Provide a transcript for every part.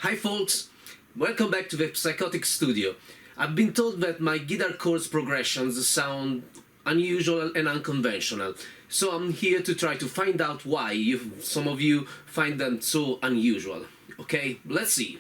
Hi folks, welcome back to the Psychotic Studio. I've been told that my guitar chords progressions sound unusual and unconventional, so I'm here to try to find out why some of you find them so unusual. Okay, let's see.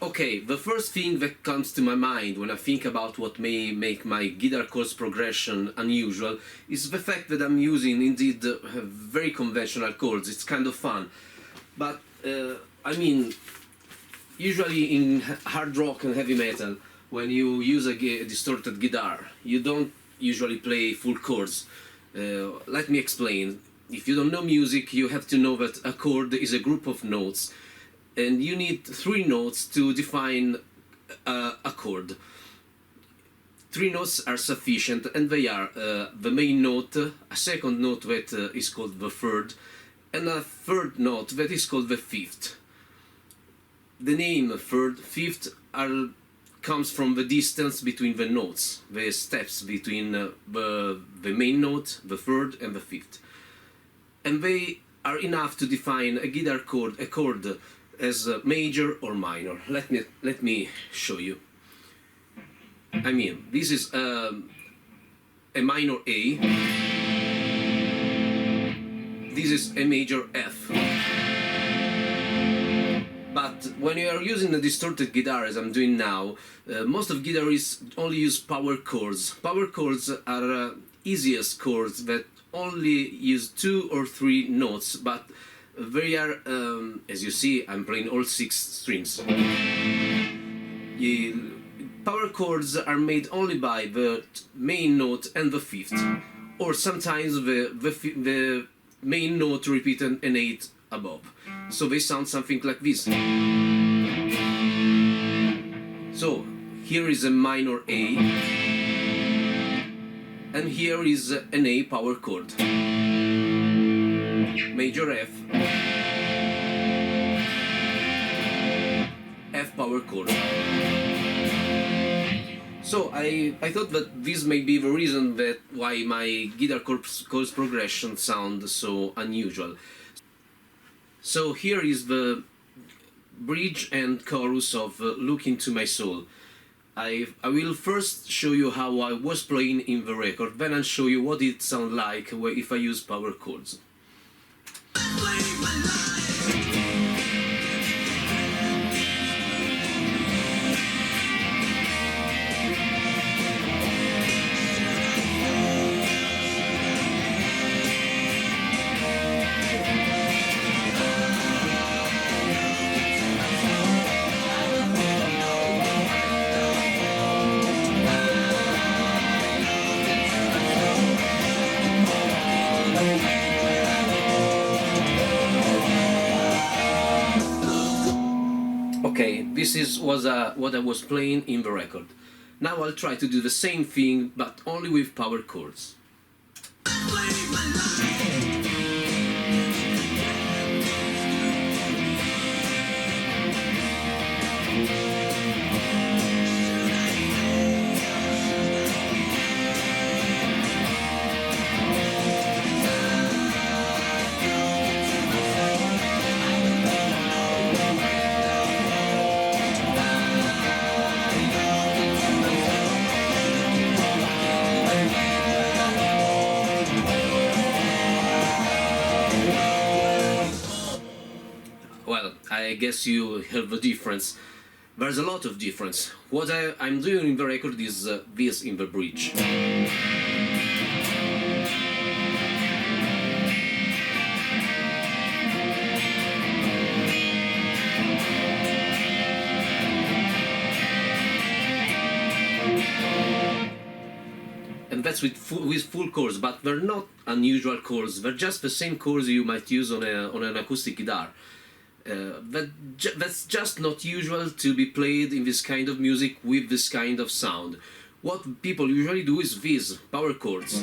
Okay, the first thing that comes to my mind when I think about what may make my guitar chords progression unusual is the fact that I'm using indeed very conventional chords. It's kind of fun, but I mean, usually in hard rock and heavy metal, when you use a distorted guitar, you don't usually play full chords. Let me explain. If you don't know music, you have to know that a chord is a group of notes, and you need 3 notes to define a chord. 3 notes are sufficient, and they are the main note, a second note that is called the third, and a third note that is called the fifth. The name third, fifth comes from the distance between the notes, the steps between the main note, the third, and the fifth. And they are enough to define a guitar chord, a chord as major or minor. Let me show you. I mean, this is a minor A. This is a major F. But when you are using a distorted guitar, as I'm doing now, most of guitarists only use power chords. Power chords are easiest chords that only use 2 or 3 notes, but they are, as you see, I'm playing all 6 strings. Power chords are made only by the main note and the fifth, or sometimes the main note repeated an 8 above. So they sound something like this. So here is a minor A, and here is an A power chord. Major F, F power chord. So I thought that this may be the reason that why my guitar chords progression sound so unusual. So here is the bridge and chorus of Look Into My Soul. I will first show you how I was playing in the record, then I'll show you what it sounds like if I use power chords. Okay, this was what I was playing in the record. Now I'll try to do the same thing, but only with power chords. Well, I guess you heard the difference. There's a lot of difference. What I'm doing in the record is this in the bridge. And that's with full chords, but they're not unusual chords. They're just the same chords you might use on an acoustic guitar. That's just not usual to be played in this kind of music with this kind of sound. What people usually do is these power chords.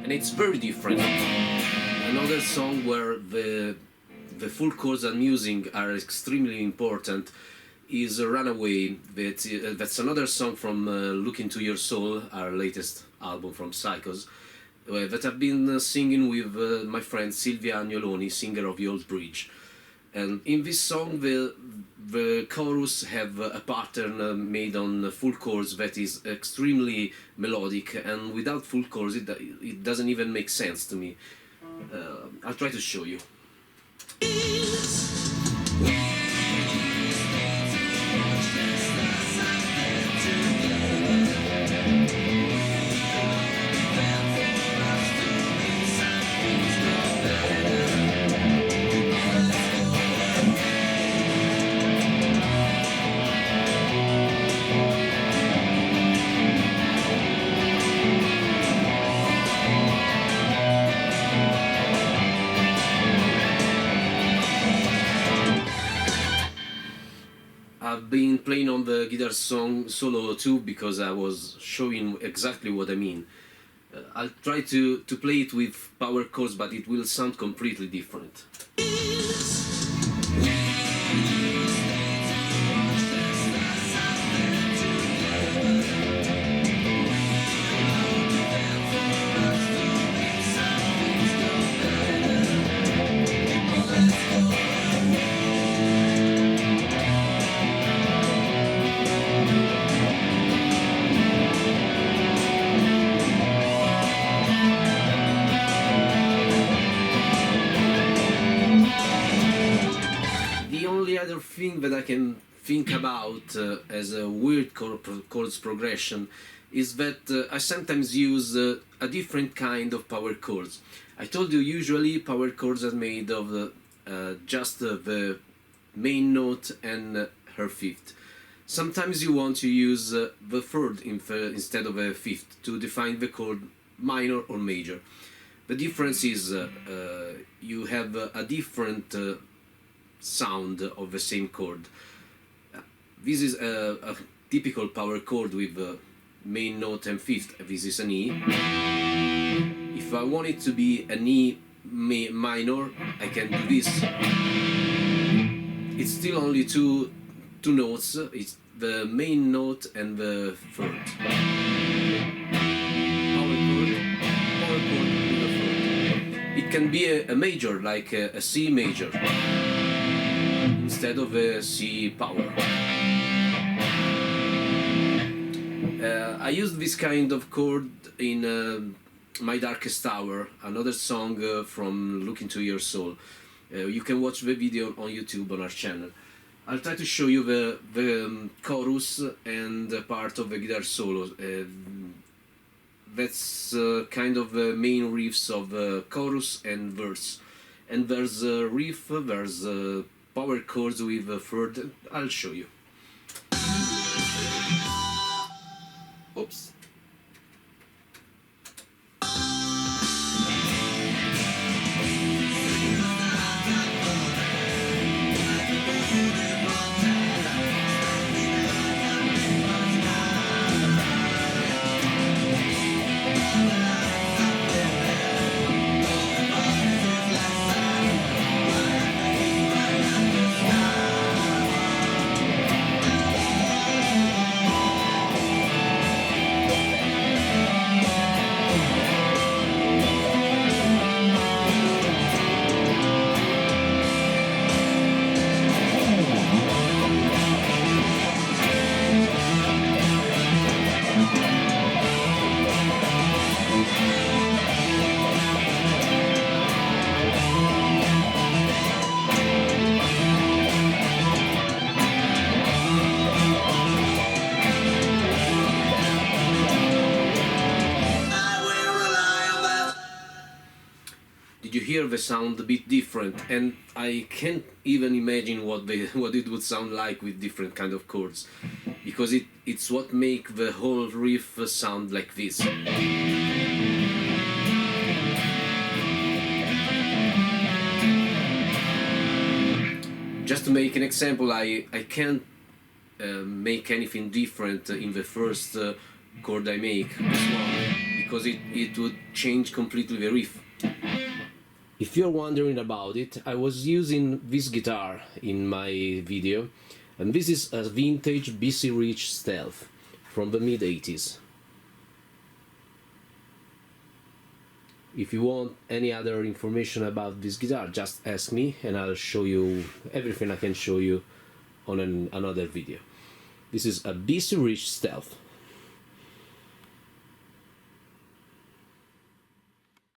And it's very different. Another song where the full chords I'm using are extremely important is Runaway. That's another song from Look Into Your Soul, our latest album from Psychos, that I've been singing with my friend Silvia Agnoloni, singer of The Old Bridge. And in this song the chorus have a pattern made on full chords that is extremely melodic, and without full chords it doesn't even make sense to me. I'll try to show you. I've been playing on the guitar solo too because I was showing exactly what I mean. I'll try to play it with power chords, but it will sound completely different. The other thing that I can think about as a weird chords progression is that I sometimes use a different kind of power chords. I told you usually power chords are made of just the main note and her fifth. Sometimes you want to use the third instead of a fifth to define the chord minor or major. The difference is you have a different sound of the same chord. This is a typical power chord with main note and fifth. This is an E. If I want it to be an E minor, I can do this. It's still only two notes. It's the main note and the third. Power chord with a third. It can be a major, like a C major, instead of a C power. I used this kind of chord in My Darkest Hour, another song from Look Into Your Soul. You can watch the video on YouTube on our channel. I'll try to show you the chorus and the part of the guitar solo. That's kind of the main riffs of the chorus and verse. And there's a riff, there's power chords with a third. I'll show you. Oops. Did you hear the sound a bit different? And I can't even imagine what it would sound like with different kind of chords, because it's what make the whole riff sound like this. Just to make an example, I can't make anything different in the first chord I make, this one, because it would change completely the riff. If you're wondering about it, I was using this guitar in my video. And this is a vintage B.C.Rich Stealth from the mid-80s. If you want any other information about this guitar, just ask me and I'll show you everything I can show you on another video. This is a B.C.Rich Stealth.